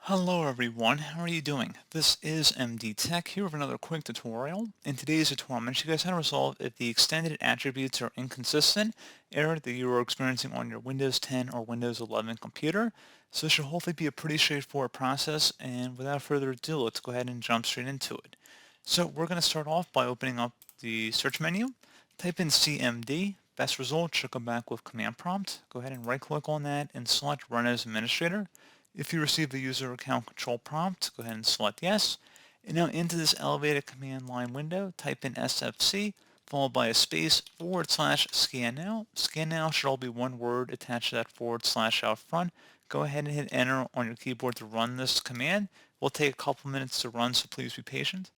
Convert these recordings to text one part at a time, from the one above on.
Hello everyone, how are you doing? This is MD Tech here with another quick tutorial. In today's tutorial, I'm going to show you guys how to resolve if the extended attributes are inconsistent error that you are experiencing on your Windows 10 or Windows 11 computer. So this should hopefully be a pretty straightforward process, and without further ado, let's go ahead and jump straight into it. So we're going to start off by opening up the search menu, type in CMD. Best result should come back with command prompt. Go ahead and right click on that and select Run as Administrator. If you receive the user account control prompt, go ahead and select yes. And now into this elevated command line window, type in SFC, followed by a space /scannow. Scannow should all be one word attached to that / out front. Go ahead and hit enter on your keyboard to run this command. It will take a couple minutes to run, so please be patient.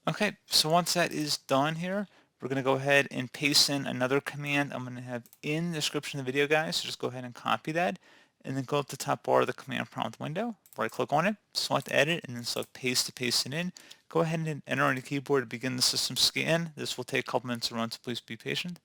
Okay, so once that is done here, we're going to go ahead and paste in another command I'm going to have in the description of the video, guys. So just go ahead and copy that, and then go up the top bar of the command prompt window, right click on it, select edit, and then select paste to paste it in. Go ahead and enter on the keyboard to begin the system scan. This will take a couple minutes to run, so please be patient.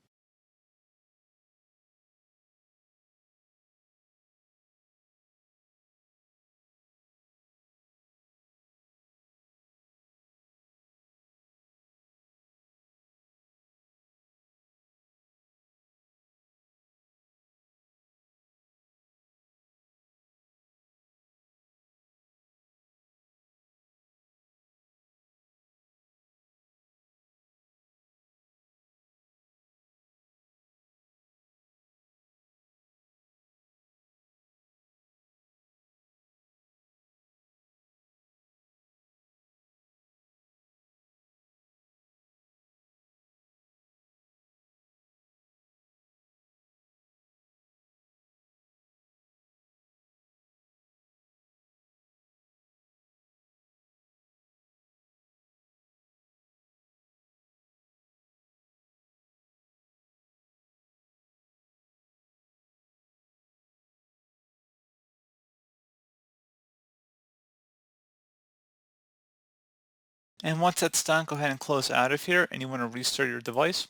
And once that's done, go ahead and close out of here, and you want to restart your device.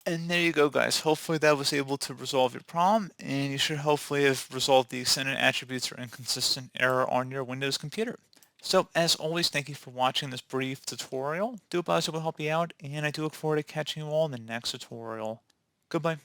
And there you go, guys. Hopefully that was able to resolve your problem, and you should hopefully have resolved the extended attributes or inconsistent error on your Windows computer. So, as always, thank you for watching this brief tutorial. Do hope I was able to help you out, and I do look forward to catching you all in the next tutorial. Goodbye.